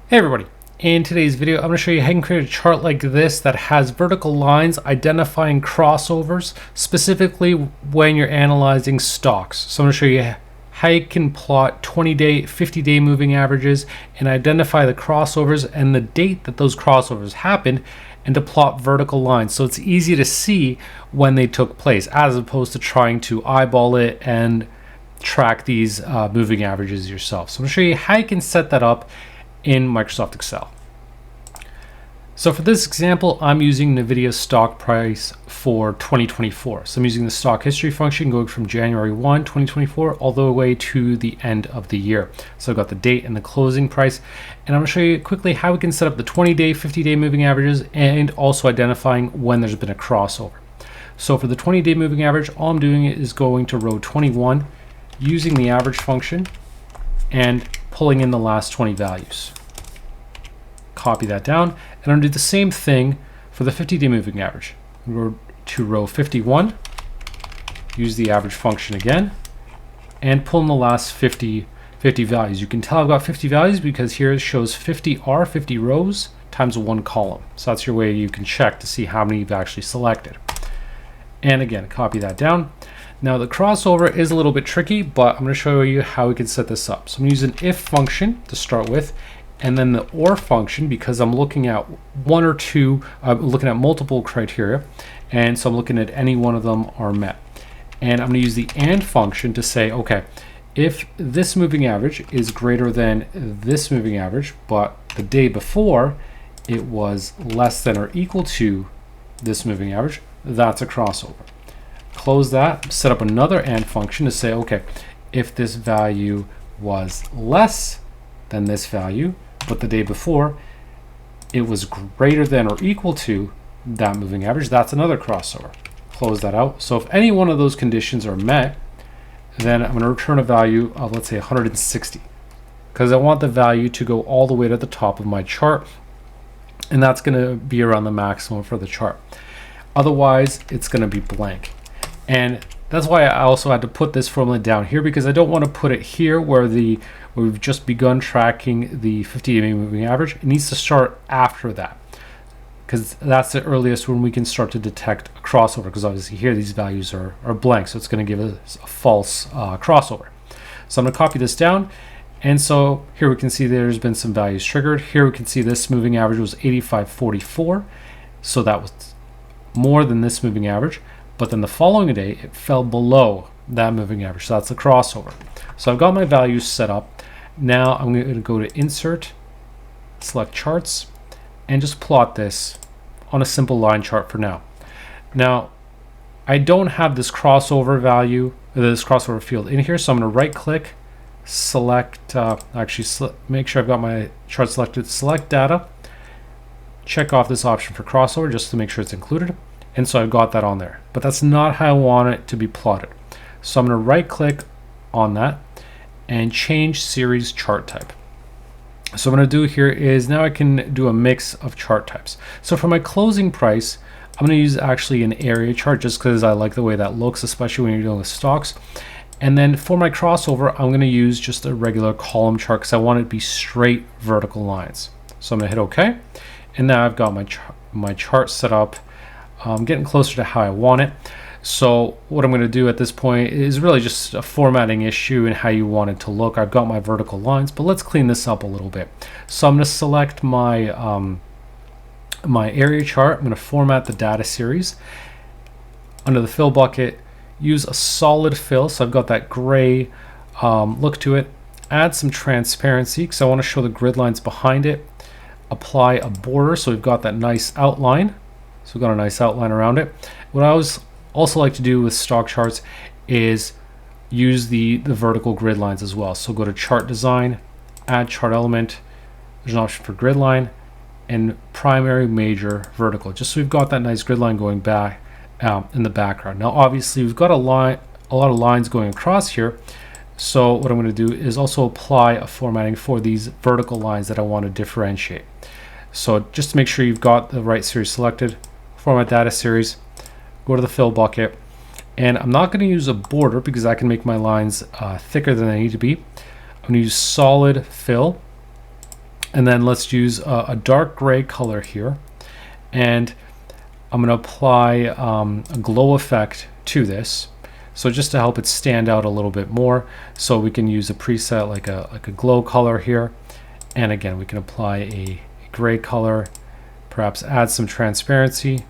Hey everybody, in today's video I'm going to show you how you can create a chart like this that has vertical lines identifying crossovers, specifically when you're analyzing stocks. So I'm going to show you how you can plot 20-day, 50-day moving averages and identify the crossovers and the date that those crossovers happened, and to plot vertical lines so it's easy to see when they took place as opposed to trying to eyeball it and track these moving averages yourself. So I'm going to show you how you can set that up in Microsoft Excel. So for this example, I'm using NVIDIA's stock price for 2024. So I'm using the stock history function going from January 1, 2024 all the way to the end of the year. So I've got the date and the closing price, and I'm going to show you quickly how we can set up the 20-day, 50-day moving averages and also identifying when there's been a crossover. So for the 20-day moving average, all I'm doing is going to row 21 using the average function and pulling in the last 20 values. Copy that down, and I'm going to do the same thing for the 50-day moving average. Go to row 51, use the average function again, and pull in the last 50 values. You can tell I've got 50 values because here it shows 50 rows times one column. So that's your way you can check to see how many you've actually selected. And again, copy that down. Now the crossover is a little bit tricky, but I'm going to show you how we can set this up. So I'm using an if function to start with, and then the or function because I'm looking at one or two, looking at multiple criteria, and so I'm looking at any one of them are met. And I'm going to use the and function to say, okay, if this moving average is greater than this moving average, but the day before it was less than or equal to this moving average, that's a crossover. Close that, set up another and function to say, okay, if this value was less than this value, but the day before it was greater than or equal to that moving average, that's another crossover. Close that out. So if any one of those conditions are met, then I'm going to return a value of, let's say, 160, because I want the value to go all the way to the top of my chart, and that's going to be around the maximum for the chart. Otherwise, it's going to be blank. And that's why I also had to put this formula down here, because I don't want to put it here where we've just begun tracking the 50-day moving average. It needs to start after that, because that's the earliest when we can start to detect a crossover, because obviously here these values are blank, so it's going to give us a false crossover. So I'm going to copy this down, and so here we can see there's been some values triggered. Here we can see this moving average was 85.44, so that was more than this moving average. But then the following day, it fell below that moving average. So that's the crossover. So I've got my values set up. Now I'm going to go to Insert, select Charts, and just plot this on a simple line chart for now. Now, I don't have this crossover value, this crossover field in here, so I'm going to right-click, select, make sure I've got my chart selected, select Data, check off this option for crossover just to make sure it's included. And so I've got that on there, but that's not how I want it to be plotted. So I'm going to right click on that and change series chart type. So what I'm going to do here is now I can do a mix of chart types. So for my closing price, I'm going to use actually an area chart just because I like the way that looks, especially when you're dealing with stocks. And then for my crossover, I'm going to use just a regular column chart because I want it to be straight vertical lines. So I'm going to hit OK. And now I've got my chart set up. I'm getting closer to how I want it. So what I'm going to do at this point is really just a formatting issue and how you want it to look. I've got my vertical lines, but let's clean this up a little bit. So I'm going to select my my area chart. I'm going to format the data series. Under the fill bucket, use a solid fill. So I've got that gray look to it. Add some transparency because I want to show the grid lines behind it. Apply a border so we've got that nice outline. So we've got a nice outline around it. What I also like to do with stock charts is use the vertical grid lines as well. So go to Chart Design, add Chart Element. There's an option for grid line and primary, major, vertical. Just so we've got that nice grid line going back in the background. Now, obviously, we've got a lot of lines going across here. So what I'm going to do is also apply a formatting for these vertical lines that I want to differentiate. So just to make sure you've got the right series selected, format data series, go to the fill bucket, and I'm not going to use a border because I can make my lines thicker than they need to be. I'm going to use solid fill, And then let's use a dark gray color here. And I'm going to apply a glow effect to this. So just to help it stand out a little bit more. So we can use a preset like a glow color here. And again, we can apply a gray color, perhaps add some transparency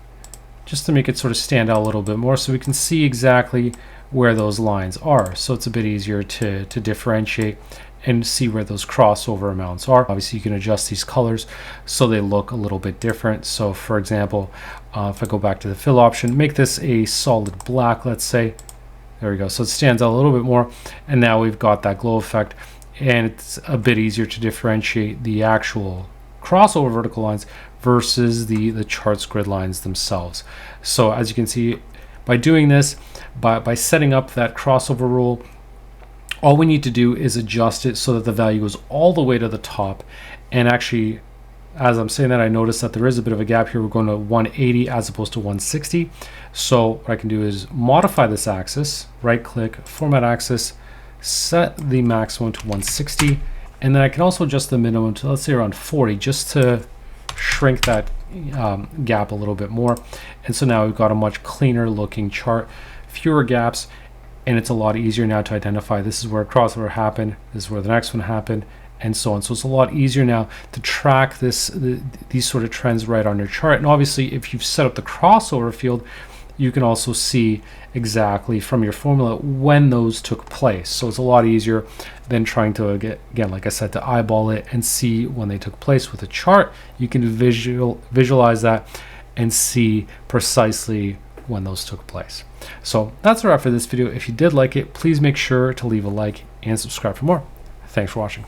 just to make it sort of stand out a little bit more so we can see exactly where those lines are. So it's a bit easier to differentiate and see where those crossover amounts are. Obviously you can adjust these colors so they look a little bit different. So for example, if I go back to the fill option, make this a solid black, let's say. There we go. So it stands out a little bit more. And now we've got that glow effect, and it's a bit easier to differentiate the actual crossover vertical lines versus the charts grid lines themselves. So as you can see, by doing this, by setting up that crossover rule, all we need to do is adjust it so that the value goes all the way to the top. And actually, as I'm saying that, I noticed that there is a bit of a gap here. We're going to 180 as opposed to 160. So what I can do is modify this axis, right click, format axis, set the maximum to 160. And then I can also adjust the minimum to, let's say, around 40, just to shrink that gap a little bit more. And so now we've got a much cleaner looking chart, fewer gaps, and it's a lot easier now to identify this is where a crossover happened, this is where the next one happened, and so on. So it's a lot easier now to track these sort of trends right on your chart. And obviously, if you've set up the crossover field, you can also see exactly from your formula when those took place. So it's a lot easier than trying to, again, like I said, to eyeball it and see when they took place. With a chart, you can visualize that and see precisely when those took place. So that's a wrap for this video. If you did like it, please make sure to leave a like and subscribe for more. Thanks for watching.